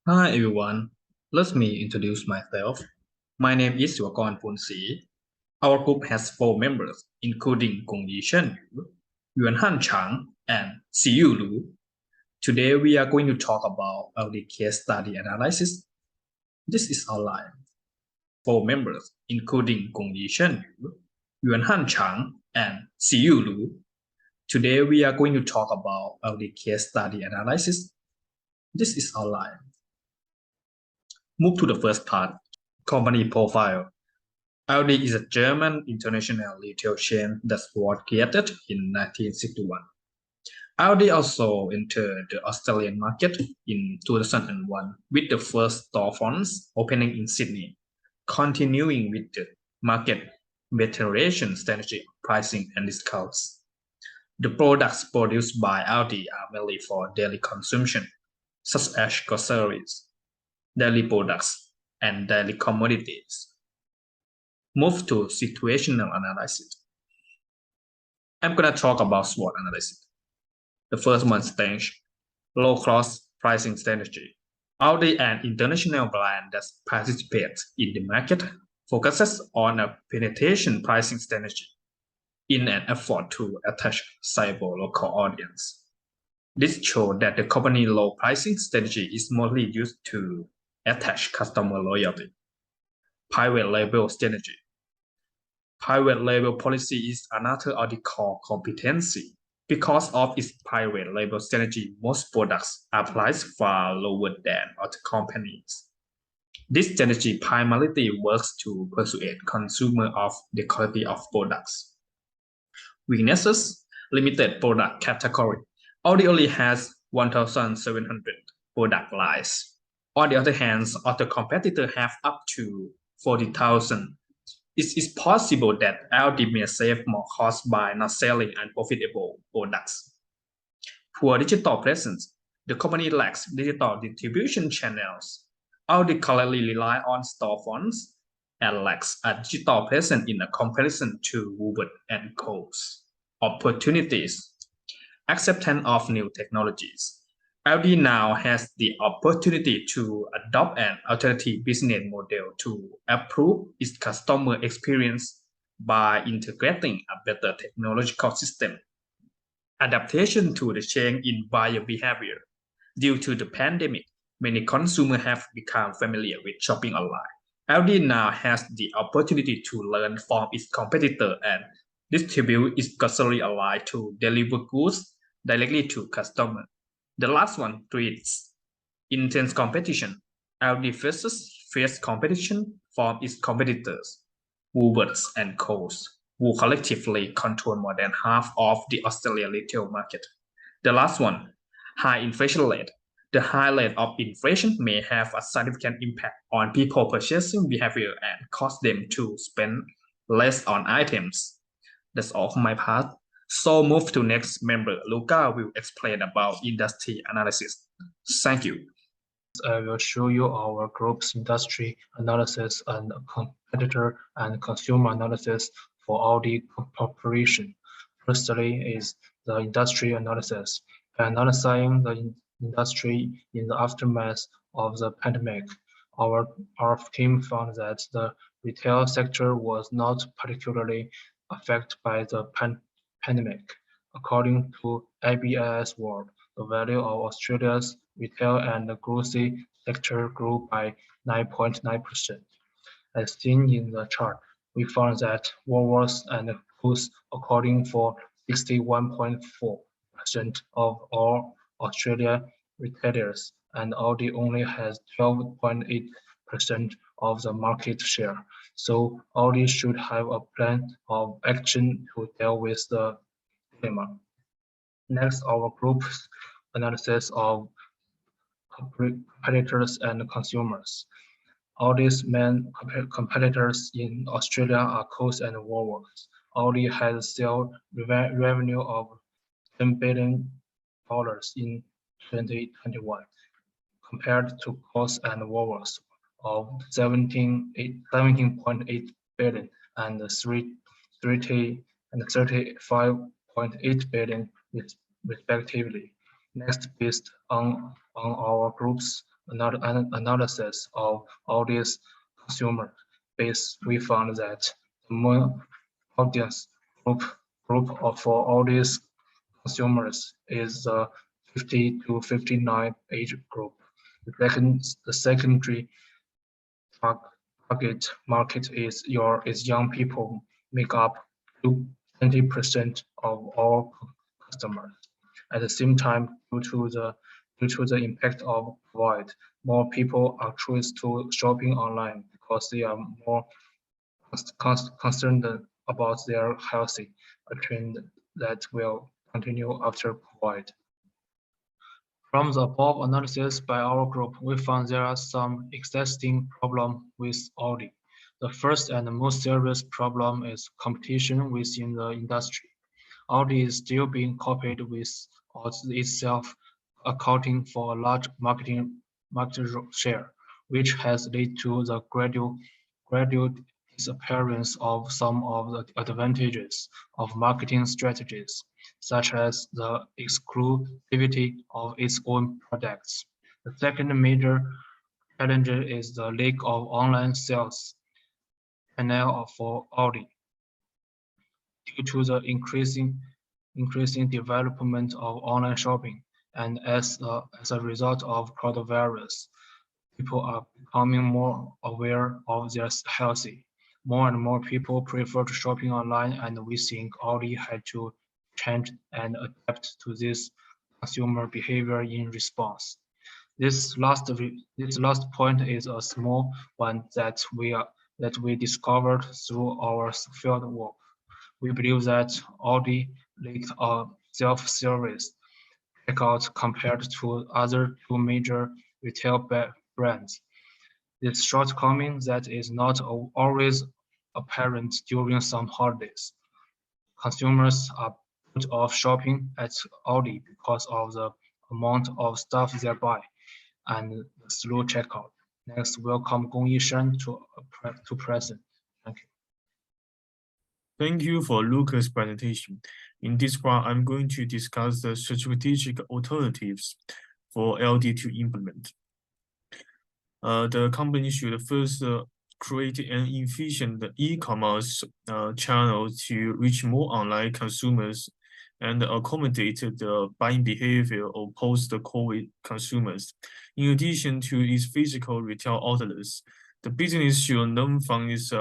Hi everyone, let me introduce myself. My name is Yuakorn Punsi. Our group has 4 members, including Gong Yishen Yu, Yuan Han Chang, and Siyu Lu. Today we are going to talk about Aldi case study analysis. This is outline. 4 members, including Gong Yishen Yu, Yuan Han Chang, and Siyu Lu. Today we are going to talk about Aldi case study analysis. This is outline. Move to the first part, company profile. Aldi is a German international retail chain that was created in 1961. Aldi also entered the Australian market in 2001 with the first storefronts opening in Sydney, continuing with the market maturation strategy, pricing and discounts. The products produced by Aldi are mainly for daily consumption, such as groceries, daily products, and daily commodities. Move to situational analysis. I'm gonna talk about SWOT analysis. The first one stage, low-cost pricing strategy. Aldi, an international brand that participates in the market, focuses on a penetration pricing strategy in an effort to attach sizable local audience. This shows that the company's low pricing strategy is mostly used to attach customer loyalty. Private label strategy. Private label policy is another Aldi core competency. Because of its private label strategy, most products are priced far lower than other companies. This strategy primarily works to persuade consumers of the quality of products. Weaknesses: limited product category. Aldi only has 1,700 product lines. On the other hand, other competitors have up to 40,000. It is possible that Aldi may save more costs by not selling unprofitable products. Poor digital presence. The company lacks digital distribution channels. Aldi currently rely on storefronts and lacks a digital presence in comparison to Woolworths and Coles. Opportunities. Acceptance of new technologies. Aldi now has the opportunity to adopt an alternative business model to improve its customer experience by integrating a better technological system. Adaptation to the change in buyer behavior. Due to the pandemic, many consumers have become familiar with shopping online. Aldi now has the opportunity to learn from its competitor and distribute its grocery online to deliver goods directly to customers. The last one, threats. Intense competition. Aldi faces fierce competition from its competitors, Woolworths and Coles, who collectively control more than half of the Australian retail market. The last one, high inflation rate. The high rate of inflation may have a significant impact on people purchasing behavior and cause them to spend less on items. That's all for my part. So move to next member. Luca will explain about industry analysis. Thank you. I will show you our group's industry analysis and competitor and consumer analysis for Aldi Corporation. Firstly is the industry analysis. By analyzing the industry in the aftermath of the pandemic, our team found that the retail sector was not particularly affected by the pandemic. According to ABIS World, the value of Australia's retail and grocery sector grew by 9.9%. As seen in the chart, we found that Woolworths and Coles accounting for 61.4% of all Australia retailers, and Aldi only has 12.8% of the market share. So Aldi should have a plan of action to deal with the dilemma. Next, our group's analysis of competitors and consumers. Aldi's main competitors in Australia are Coles and Woolworths. Aldi has sales revenue of $10 billion in 2021, compared to Coles and Woolworths of 17.8 billion and 35.8 billion respectively. Next, based on our group's analysis of all these consumer base, we found that the more audience group for all these consumers is the 50 to 59 age group. The secondary target market is young people, make up 20% of all customers. At the same time, due to the impact of COVID, more people are choose to shopping online because they are more concerned about their healthy, a trend that will continue after COVID. From the above analysis by our group, we found there are some existing problems with Aldi. The first and most serious problem is competition within the industry. Aldi is still being copied with itself, accounting for a large market share, which has led to the gradual disappearance of some of the advantages of marketing strategies, such as the exclusivity of its own products. The second major challenge is the lack of online sales channel for Aldi. Due to the increasing development of online shopping and as a result of coronavirus, people are becoming more aware of their health. More and more people prefer shopping online, and we think Aldi had to change and adapt to this consumer behavior in response. This last point is a small one that we discovered through our field work. We believe that Aldi lacked a self-service checkout compared to other two major retail brands. This shortcoming that is not always apparent during some holidays. Consumers are put off shopping at Aldi because of the amount of stuff they buy and the slow checkout. Next, welcome Gong Yishan to present. Thank you. Thank you for Lucas' presentation. In this part, I'm going to discuss the strategic alternatives for Aldi to implement. The company should first create an efficient e-commerce channel to reach more online consumers and accommodate the buying behavior of post-COVID consumers. In addition to its physical retail outlets, the business should learn from its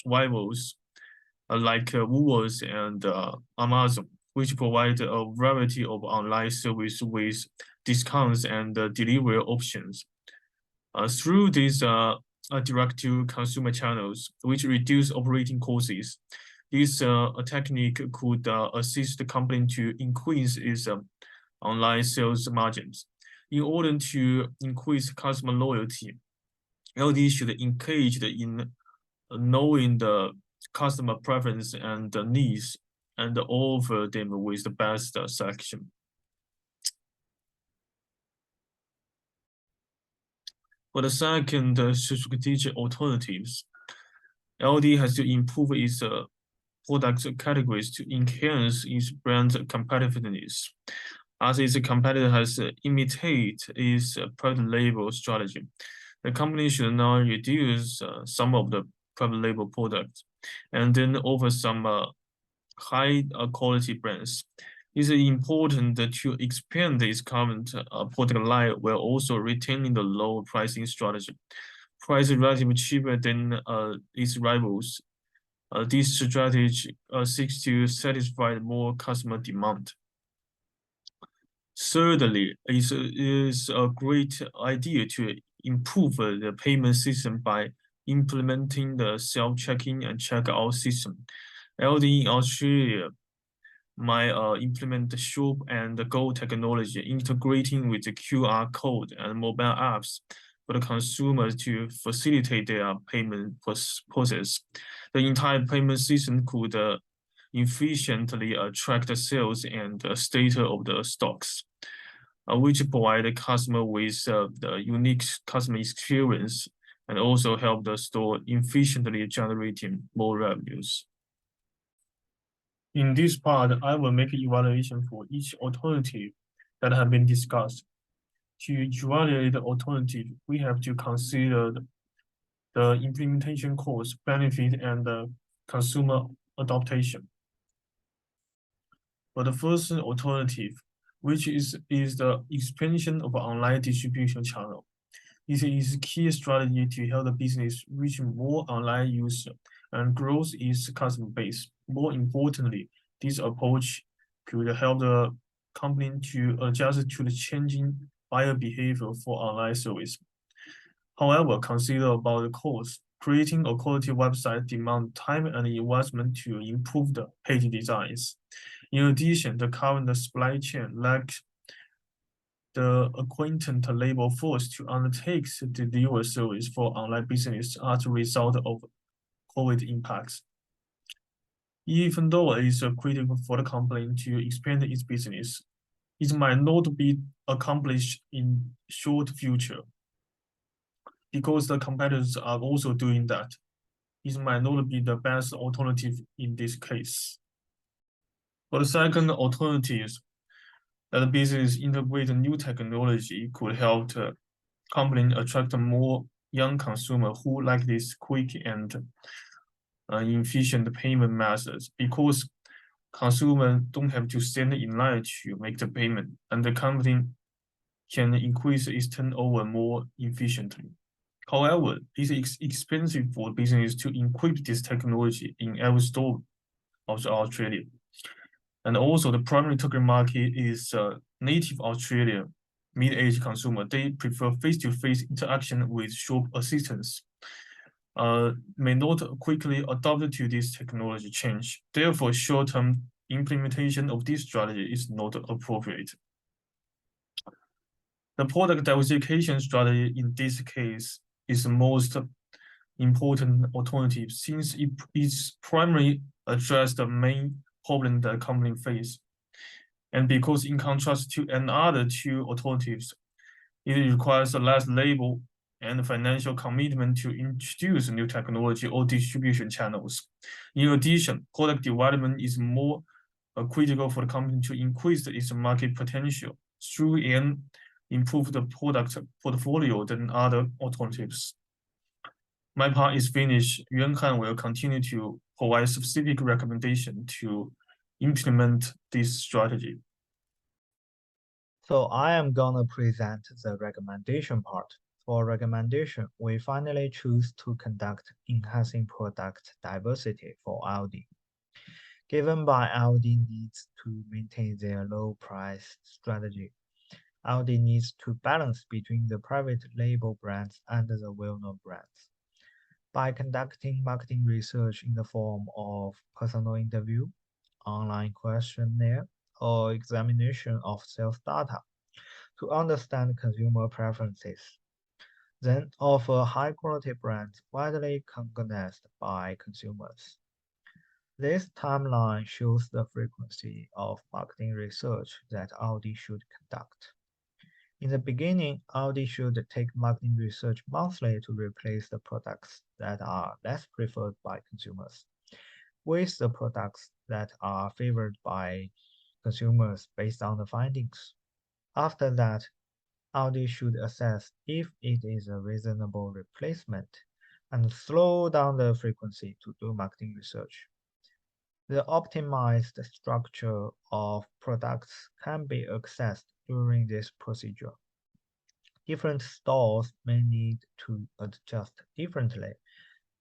rivals like Woolworths and Amazon, which provide a variety of online service with discounts and delivery options. Through these direct-to-consumer channels, which reduce operating costs, this technique could assist the company to increase its online sales margins. In order to increase customer loyalty, LD should engage in knowing the customer preference and needs and offer them with the best selection. For the second strategic alternatives, LD has to improve its product categories to enhance its brand competitiveness, as its competitor has imitated its private label strategy. The company should now reduce some of the private label products and then offer some high quality brands. It's important to expand its current product line while also retaining the low pricing strategy. Price relatively cheaper than its rivals. This strategy seeks to satisfy more customer demand. Thirdly, it is a great idea to improve the payment system by implementing the self-checking and checkout system. LD in Australia might implement the Shop and Go technology, integrating with the QR code and mobile apps for the consumers to facilitate their payment process. The entire payment system could efficiently track the sales and the status of the stocks, which provide the customer with the unique customer experience and also help the store efficiently generating more revenues. In this part, I will make an evaluation for each alternative that have been discussed. To evaluate the alternative, we have to consider the implementation cost, benefit, and the consumer adaptation. For the first alternative, which is the expansion of online distribution channel. This is a key strategy to help the business reach more online users and grow its customer base. More importantly, this approach could help the company to adjust to the changing buyer behavior for online service. However, consider about the cost. Creating a quality website demands time and investment to improve the page designs. In addition, the current supply chain lacks the acquaintance labor force to undertake the delivery service for online business as a result of COVID impacts. Even though it is critical for the company to expand its business, it might not be accomplished in short future because the competitors are also doing that. It might not be the best alternative in this case. For the second alternative, that the business integrate new technology could help the company attract more young consumers who like this quick and efficient payment methods because consumers don't have to stand in line to make the payment, and the company can increase its turnover more efficiently. However, it is expensive for business to equip this technology in every store of Australia. And also the primary target market is native Australia mid-age consumer. They prefer face-to-face interaction with shop assistants. May not quickly adapt to this technology change. Therefore, short-term implementation of this strategy is not appropriate. The product diversification strategy in this case is the most important alternative since it is primarily address the main problem that the company face. And because in contrast to another two alternatives, it requires less labor and financial commitment to introduce new technology or distribution channels. In addition, product development is more critical for the company to increase its market potential through an improved product portfolio than other alternatives. My part is finished. Yuan Han will continue to provide specific recommendation to implement this strategy. So I am gonna present the recommendation part. For recommendation, we finally choose to conduct enhancing product diversity for Aldi. Given by Aldi needs to maintain their low price strategy, Aldi needs to balance between the private label brands and the well-known brands. By conducting marketing research in the form of personal interview, online questionnaire, or examination of sales data to understand consumer preferences, then offer high-quality brands widely recognized by consumers. This timeline shows the frequency of marketing research that Aldi should conduct. In the beginning, Aldi should take marketing research monthly to replace the products that are less preferred by consumers with the products that are favored by consumers based on the findings. After that, Aldi should assess if it is a reasonable replacement and slow down the frequency to do marketing research. The optimized structure of products can be accessed during this procedure. Different stores may need to adjust differently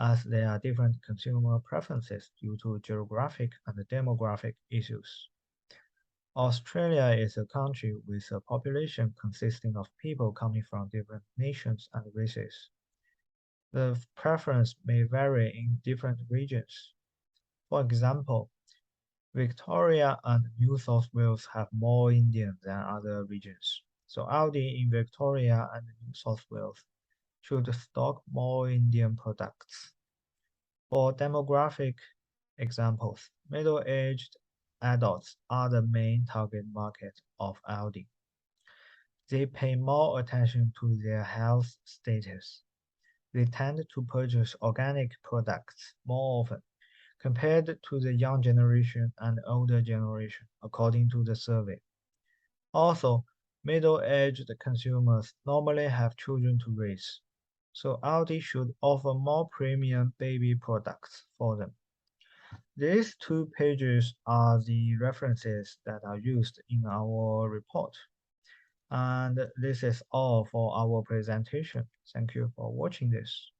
as there are different consumer preferences due to geographic and demographic issues. Australia is a country with a population consisting of people coming from different nations and races. The preference may vary in different regions. For example, Victoria and New South Wales have more Indian than other regions. So Aldi in Victoria and New South Wales should stock more Indian products. For demographic examples, middle-aged adults are the main target market of Aldi. They pay more attention to their health status. They tend to purchase organic products more often compared to the young generation and older generation, according to the survey. Also, Middle-aged consumers normally have children to raise, so Aldi should offer more premium baby products for them. These 2 pages are the references that are used in our report. And this is all for our presentation. Thank you for watching this.